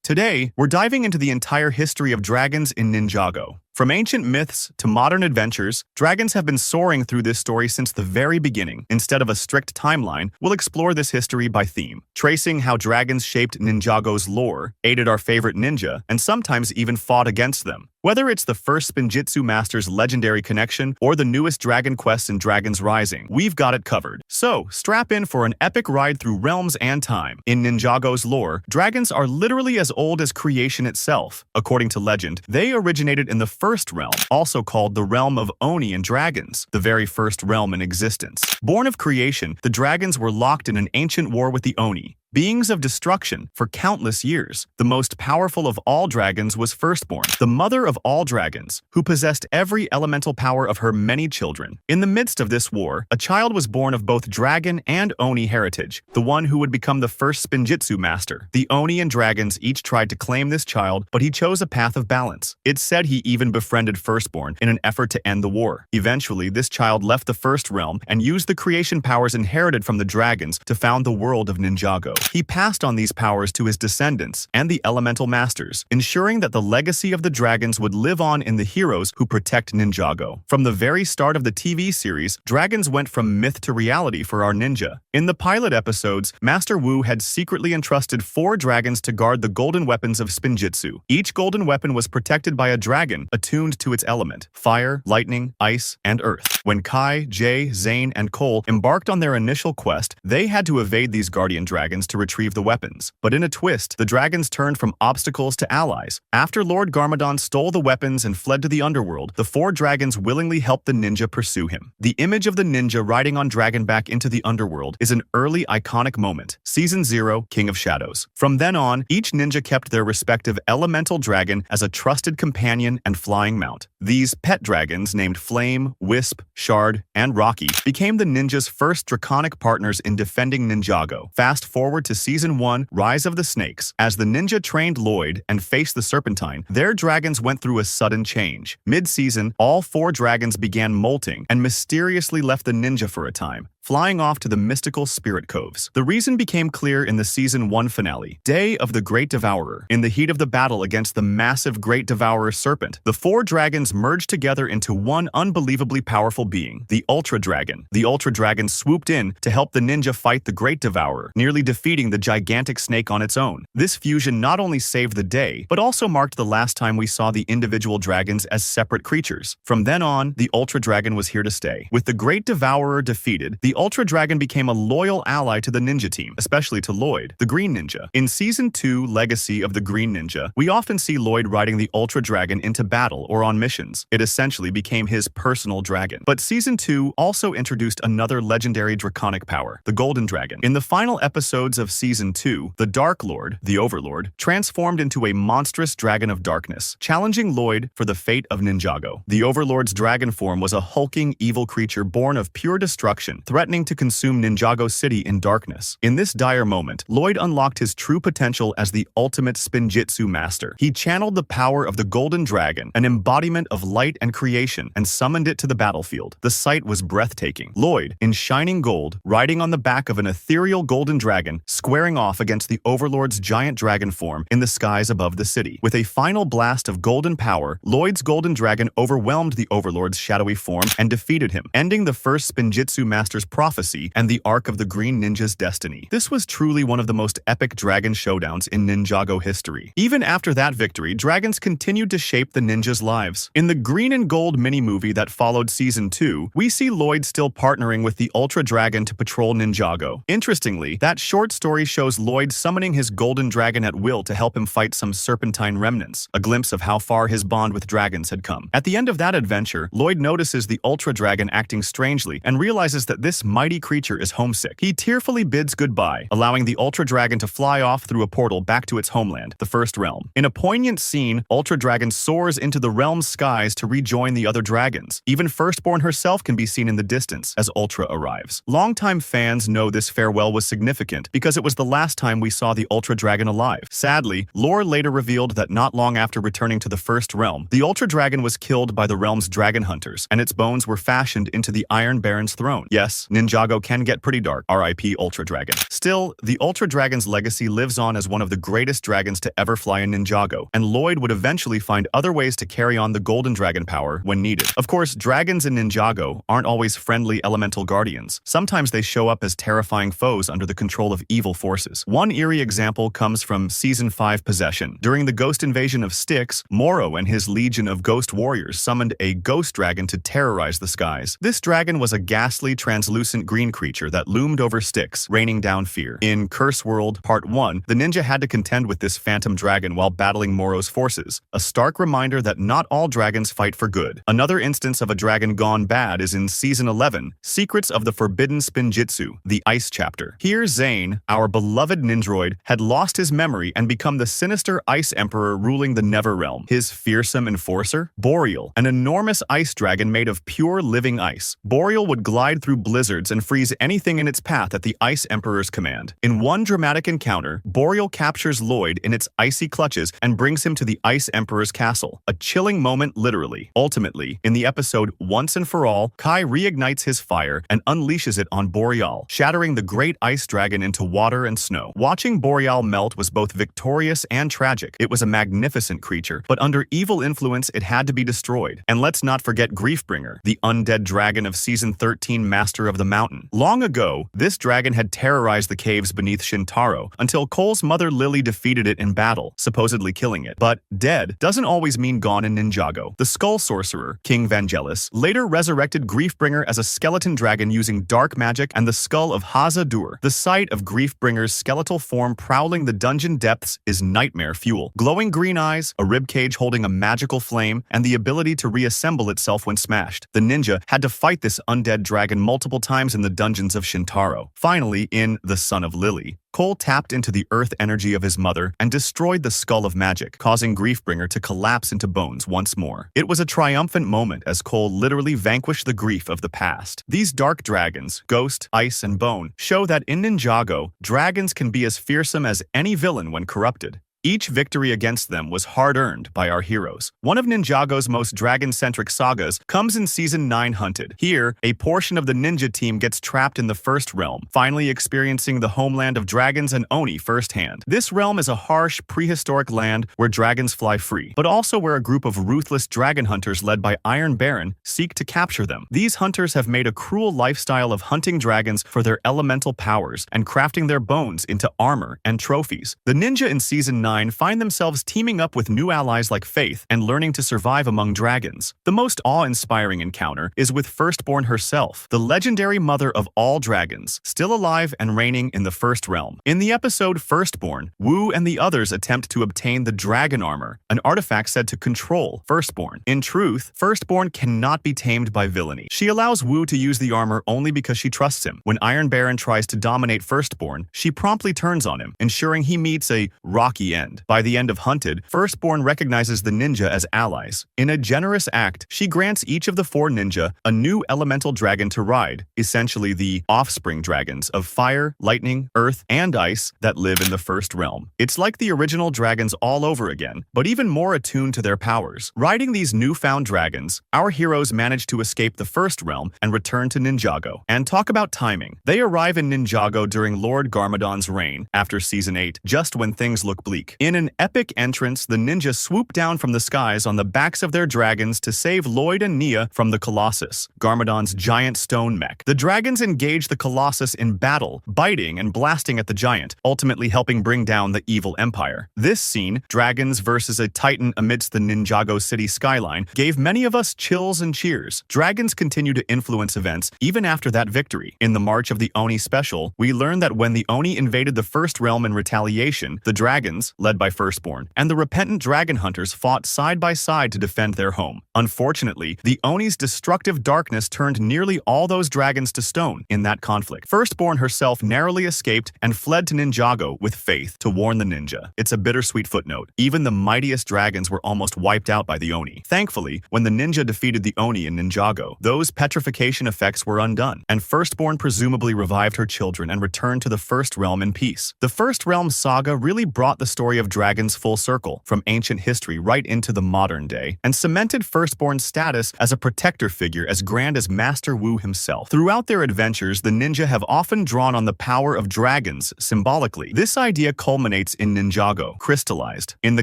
Today, we're diving into the entire history of dragons in Ninjago. From ancient myths to modern adventures, dragons have been soaring through this story since the very beginning. Instead of a strict timeline, we'll explore this history by theme, tracing how dragons shaped Ninjago's lore, aided our favorite ninja, and sometimes even fought against them. Whether it's the first Spinjitzu Master's legendary connection or the newest dragon quests in Dragon's Rising, we've got it covered. So, strap in for an epic ride through realms and time. In Ninjago's lore, dragons are literally as old as creation itself. According to legend, they originated in the first realm, also called the realm of Oni and dragons, the very first realm in existence. Born of creation, the dragons were locked in an ancient war with the Oni, beings of destruction, for countless years. The most powerful of all dragons was Firstborn, the mother of all dragons, who possessed every elemental power of her many children. In the midst of this war, a child was born of both dragon and Oni heritage, the one who would become the first Spinjitzu master. The Oni and dragons each tried to claim this child, but he chose a path of balance. It's said he even befriended Firstborn in an effort to end the war. Eventually, this child left the first realm and used the creation powers inherited from the dragons to found the world of Ninjago. He passed on these powers to his descendants and the elemental masters, ensuring that the legacy of the dragons would live on in the heroes who protect Ninjago. From the very start of the TV series, dragons went from myth to reality for our ninja. In the pilot episodes, Master Wu had secretly entrusted 4 dragons to guard the golden weapons of Spinjitzu. Each golden weapon was protected by a dragon attuned to its element: fire, lightning, ice, and earth. When Kai, Jay, Zane, and Cole embarked on their initial quest, they had to evade these guardian dragons to retrieve the weapons. But in a twist, the dragons turned from obstacles to allies. After Lord Garmadon stole the weapons and fled to the underworld, the 4 dragons willingly helped the ninja pursue him. The image of the ninja riding on Dragonback into the underworld is an early iconic moment. Season 0, King of Shadows. From then on, each ninja kept their respective elemental dragon as a trusted companion and flying mount. These pet dragons, named Flame, Wisp, Shard, and Rocky, became the ninja's first draconic partners in defending Ninjago. Fast forward to Season 1, Rise of the Snakes. As the ninja trained Lloyd and faced the Serpentine, their dragons went through a sudden change. Mid-season, all 4 dragons began molting and mysteriously left the ninja for a time, flying off to the mystical Spirit Coves. The reason became clear in the Season 1 finale, Day of the Great Devourer. In the heat of the battle against the massive Great Devourer serpent, the 4 dragons merged together into one unbelievably powerful being, the Ultra Dragon. The Ultra Dragon swooped in to help the ninja fight the Great Devourer, nearly defeating the gigantic snake on its own. This fusion not only saved the day, but also marked the last time we saw the individual dragons as separate creatures. From then on, the Ultra Dragon was here to stay. With the Great Devourer defeated, the Ultra Dragon became a loyal ally to the ninja team, especially to Lloyd, the Green Ninja. In Season 2, Legacy of the Green Ninja, we often see Lloyd riding the Ultra Dragon into battle or on missions. It essentially became his personal dragon. But Season 2 also introduced another legendary draconic power, the Golden Dragon. In the final episodes of Season 2, the Dark Lord, the Overlord, transformed into a monstrous dragon of darkness, challenging Lloyd for the fate of Ninjago. The Overlord's dragon form was a hulking, evil creature born of pure destruction, threatening to consume Ninjago City in darkness. In this dire moment, Lloyd unlocked his true potential as the ultimate Spinjitzu master. He channeled the power of the Golden Dragon, an embodiment of light and creation, and summoned it to the battlefield. The sight was breathtaking. Lloyd, in shining gold, riding on the back of an ethereal golden dragon, squaring off against the Overlord's giant dragon form in the skies above the city. With a final blast of golden power, Lloyd's Golden Dragon overwhelmed the Overlord's shadowy form and defeated him, ending the first Spinjitzu master's prophecy and the arc of the Green Ninja's destiny. This was truly one of the most epic dragon showdowns in Ninjago history. Even after that victory, dragons continued to shape the ninjas' lives. In the Green and Gold mini-movie that followed Season 2, we see Lloyd still partnering with the Ultra Dragon to patrol Ninjago. Interestingly, that short story shows Lloyd summoning his Golden Dragon at will to help him fight some Serpentine remnants, a glimpse of how far his bond with dragons had come. At the end of that adventure, Lloyd notices the Ultra Dragon acting strangely and realizes that this mighty creature is homesick. He tearfully bids goodbye, allowing the Ultra Dragon to fly off through a portal back to its homeland, the First Realm. In a poignant scene, Ultra Dragon soars into the realm's skies to rejoin the other dragons. Even Firstborn herself can be seen in the distance as Ultra arrives. Longtime fans know this farewell was significant because it was the last time we saw the Ultra Dragon alive. Sadly, lore later revealed that not long after returning to the First Realm, the Ultra Dragon was killed by the realm's dragon hunters, and its bones were fashioned into the Iron Baron's throne. Yes, Ninjago can get pretty dark, RIP Ultra Dragon. Still, the Ultra Dragon's legacy lives on as one of the greatest dragons to ever fly in Ninjago, and Lloyd would eventually find other ways to carry on the Golden Dragon power when needed. Of course, dragons in Ninjago aren't always friendly elemental guardians. Sometimes they show up as terrifying foes under the control of evil forces. One eerie example comes from Season 5 Possession. During the ghost invasion of Styx, Moro and his legion of ghost warriors summoned a ghost dragon to terrorize the skies. This dragon was a ghastly, translucent green creature that loomed over Styx, raining down fear. In Curse World Part 1, the ninja had to contend with this phantom dragon while battling Moro's forces, a stark reminder that not all dragons fight for good. Another instance of a dragon gone bad is in Season 11, Secrets of the Forbidden Spinjitzu, the Ice Chapter. Here Zane, our beloved ninjroid, had lost his memory and become the sinister Ice Emperor ruling the Neverrealm. His fearsome enforcer? Boreal, an enormous ice dragon made of pure living ice. Boreal would glide through blizzards and freeze anything in its path at the Ice Emperor's command. In one dramatic encounter, Boreal captures Lloyd in its icy clutches and brings him to the Ice Emperor's castle. A chilling moment, literally. Ultimately, in the episode Once and For All, Kai reignites his fire and unleashes it on Boreal, shattering the great ice dragon into water and snow. Watching Boreal melt was both victorious and tragic. It was a magnificent creature, but under evil influence, it had to be destroyed. And let's not forget Griefbringer, the undead dragon of Season 13 Master of the Mountain. Long ago, this dragon had terrorized the caves beneath Shintaro until Cole's mother Lily defeated it in battle, supposedly killing it. But dead doesn't always mean gone in Ninjago. The Skull Sorcerer, King Vangelis, later resurrected Griefbringer as a skeleton dragon using dark magic and the skull of Haza-Dur. The sight of Griefbringer's skeletal form prowling the dungeon depths is nightmare fuel. Glowing green eyes, a ribcage holding a magical flame, and the ability to reassemble itself when smashed. The ninja had to fight this undead dragon multiple times in the dungeons of Shintaro. Finally, in The Son of Lily, Cole tapped into the earth energy of his mother and destroyed the Skull of Magic, causing Griefbringer to collapse into bones once more. It was a triumphant moment as Cole literally vanquished the grief of the past. These dark dragons, Ghost, Ice, and Bone, show that in Ninjago, dragons can be as fearsome as any villain when corrupted. Each victory against them was hard-earned by our heroes. One of Ninjago's most dragon-centric sagas comes in Season 9 Hunted. Here, a portion of the ninja team gets trapped in the First Realm, finally experiencing the homeland of dragons and Oni firsthand. This realm is a harsh, prehistoric land where dragons fly free, but also where a group of ruthless dragon hunters led by Iron Baron seek to capture them. These hunters have made a cruel lifestyle of hunting dragons for their elemental powers and crafting their bones into armor and trophies. The ninja in Season 9 find themselves teaming up with new allies like Faith and learning to survive among dragons. The most awe-inspiring encounter is with Firstborn herself, the legendary mother of all dragons, still alive and reigning in the First Realm. In the episode Firstborn, Wu and the others attempt to obtain the Dragon Armor, an artifact said to control Firstborn. In truth, Firstborn cannot be tamed by villainy. She allows Wu to use the armor only because she trusts him. When Iron Baron tries to dominate Firstborn, she promptly turns on him, ensuring he meets a rocky end. By the end of Hunted, Firstborn recognizes the ninja as allies. In a generous act, she grants each of the 4 ninja a new elemental dragon to ride, essentially the offspring dragons of fire, lightning, earth, and ice that live in the First Realm. It's like the original dragons all over again, but even more attuned to their powers. Riding these newfound dragons, our heroes manage to escape the First Realm and return to Ninjago. And talk about timing. They arrive in Ninjago during Lord Garmadon's reign, after Season 8, just when things look bleak. In an epic entrance, the ninja swoop down from the skies on the backs of their dragons to save Lloyd and Nia from the Colossus, Garmadon's giant stone mech. The dragons engage the Colossus in battle, biting and blasting at the giant, ultimately helping bring down the evil empire. This scene, dragons versus a titan amidst the Ninjago city skyline, gave many of us chills and cheers. Dragons continue to influence events even after that victory. In the March of the Oni special, we learn that when the Oni invaded the First Realm in retaliation, the dragons, led by Firstborn, and the repentant dragon hunters fought side by side to defend their home. Unfortunately, the Oni's destructive darkness turned nearly all those dragons to stone in that conflict. Firstborn herself narrowly escaped and fled to Ninjago with Faith to warn the ninja. It's a bittersweet footnote. Even the mightiest dragons were almost wiped out by the Oni. Thankfully, when the ninja defeated the Oni in Ninjago, those petrification effects were undone, and Firstborn presumably revived her children and returned to the First Realm in peace. The First Realm saga really brought the story of dragons full circle, from ancient history right into the modern day, and cemented First Firstborn's status as a protector figure as grand as Master Wu himself. Throughout their adventures, the ninja have often drawn on the power of dragons, symbolically. This idea culminates in Ninjago, crystallized. In the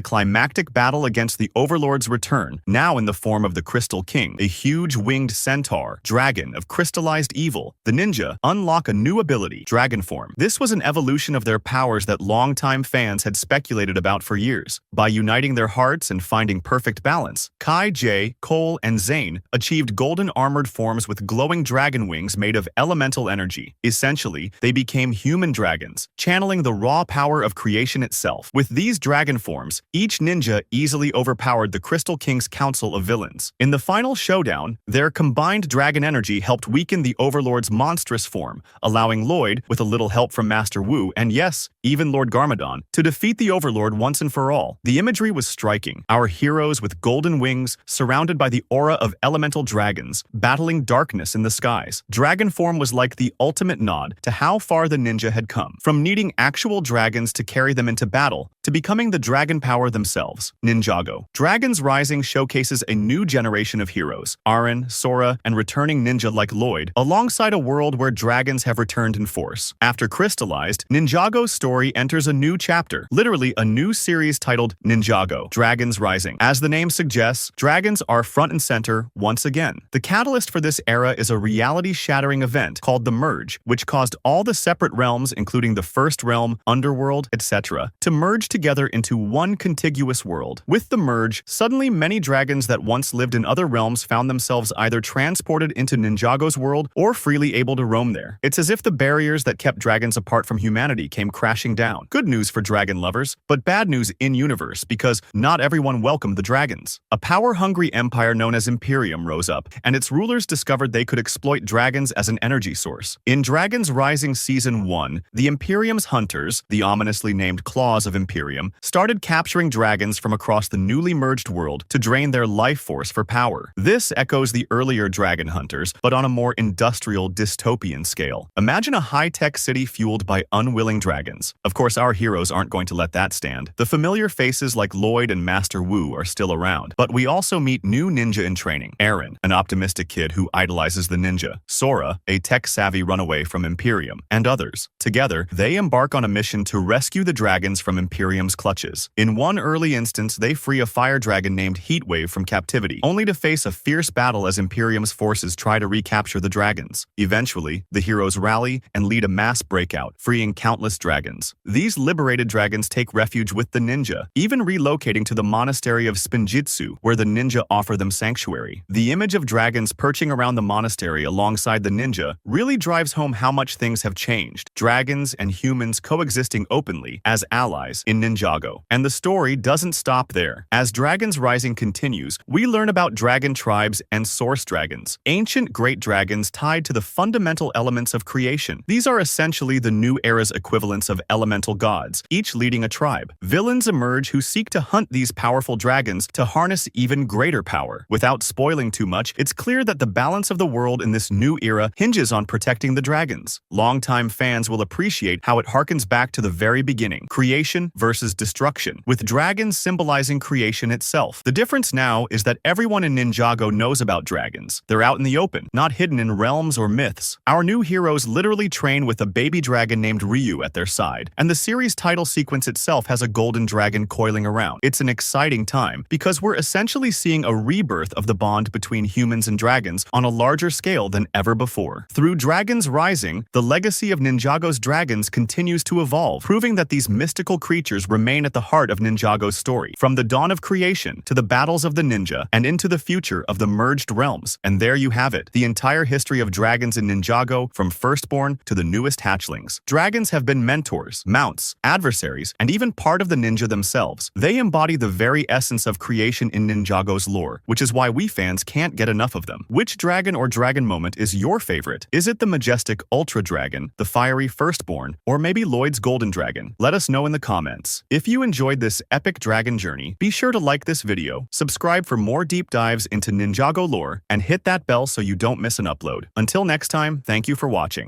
climactic battle against the Overlord's return, now in the form of the Crystal King, a huge winged centaur, dragon of crystallized evil, the ninja unlock a new ability, dragon form. This was an evolution of their powers that longtime fans had speculated about for years. By uniting their hearts and finding perfect balance, Kai, Jay, Cole, and Zane achieved golden armored forms with glowing dragon wings made of elemental energy. Essentially, they became human dragons, channeling the raw power of creation itself. With these dragon forms, each ninja easily overpowered the Crystal King's council of villains. In the final showdown, their combined dragon energy helped weaken the Overlord's monstrous form, allowing Lloyd, with a little help from Master Wu, and yes, even Lord Garmadon, to defeat the Overlord once and for all. The imagery was striking. Our heroes with golden wings, surrounded by the aura of elemental dragons, battling darkness in the skies. Dragon form was like the ultimate nod to how far the ninja had come, from needing actual dragons to carry them into battle, to becoming the dragon power themselves. Ninjago. Dragons Rising showcases a new generation of heroes, Aaron, Sora, and returning ninja like Lloyd, alongside a world where dragons have returned in force. After Crystallized, Ninjago's story enters a new chapter, literally a new series titled Ninjago, Dragons Rising. As the name suggests, dragons are front and center once again. The catalyst for this era is a reality-shattering event called the Merge, which caused all the separate realms, including the First Realm, Underworld, etc., to merge together into one contiguous world. With the Merge, suddenly many dragons that once lived in other realms found themselves either transported into Ninjago's world or freely able to roam there. It's as if the barriers that kept dragons apart from humanity came crashing down. Good news for dragon lovers, but bad news in-universe because not everyone welcomed the dragons. A power-hungry empire known as Imperium rose up, and its rulers discovered they could exploit dragons as an energy source. In Dragons Rising Season 1, the Imperium's hunters, the ominously named Claws of Imperium, started capturing dragons from across the newly merged world to drain their life force for power. This echoes the earlier dragon hunters, but on a more industrial, dystopian scale. Imagine a high-tech city fueled by unwilling dragons. Of course, our heroes aren't going to let that stand. The familiar faces like Lloyd and Master Wu are still around, but we also meet new ninja in training. Aaron, an optimistic kid who idolizes the ninja. Sora, a tech-savvy runaway from Imperium, and others. Together, they embark on a mission to rescue the dragons from Imperium's clutches. In one early instance, they free a fire dragon named Heatwave from captivity, only to face a fierce battle as Imperium's forces try to recapture the dragons. Eventually, the heroes rally and lead a mass breakout, freeing countless dragons. These liberated dragons take refuge with the ninja, even relocating to the monastery of Spinjitzu, where the ninja offer them sanctuary. The image of dragons perching around the monastery alongside the ninja really drives home how much things have changed. Dragons and humans coexisting openly as allies in Ninjago. And the story doesn't stop there. As Dragons Rising continues, we learn about dragon tribes and source dragons, ancient great dragons tied to the fundamental elements of creation. These are essentially the new era's equivalents of elemental gods, each leading a tribe. Villains emerge who seek to hunt these powerful dragons to harness even greater power. Without spoiling too much, it's clear that the balance of the world in this new era hinges on protecting the dragons. Longtime fans will appreciate how it harkens back to the very beginning, creation versus destruction, with dragons symbolizing creation itself. The difference now is that everyone in Ninjago knows about dragons. They're out in the open, not hidden in realms or myths. Our new heroes literally train with a baby dragon named Ryu at their side, and the series title sequence itself has a golden dragon coiling around. It's an exciting time because we're essentially seeing a rebirth of the bond between humans and dragons on a larger scale than ever before. Through Dragons Rising, the legacy of Ninjago's dragons continues to evolve, proving that these mystical creatures remain at the heart of Ninjago's story, from the dawn of creation to the battles of the ninja and into the future of the merged realms. And there you have it, the entire history of dragons in Ninjago, from firstborn to the newest hatchlings. Dragons have been mentors, mounts, adversaries, and even part of the ninja themselves. They embody the very essence of creation in Ninjago's lore, which is why we fans can't get enough of them. Which dragon or dragon moment is your favorite? Is it the majestic Ultra Dragon, the fiery Firstborn, or maybe Lloyd's Golden Dragon? Let us know in the comments. If you enjoyed this epic dragon journey, be sure to like this video, subscribe for more deep dives into Ninjago lore, and hit that bell so you don't miss an upload. Until next time, thank you for watching.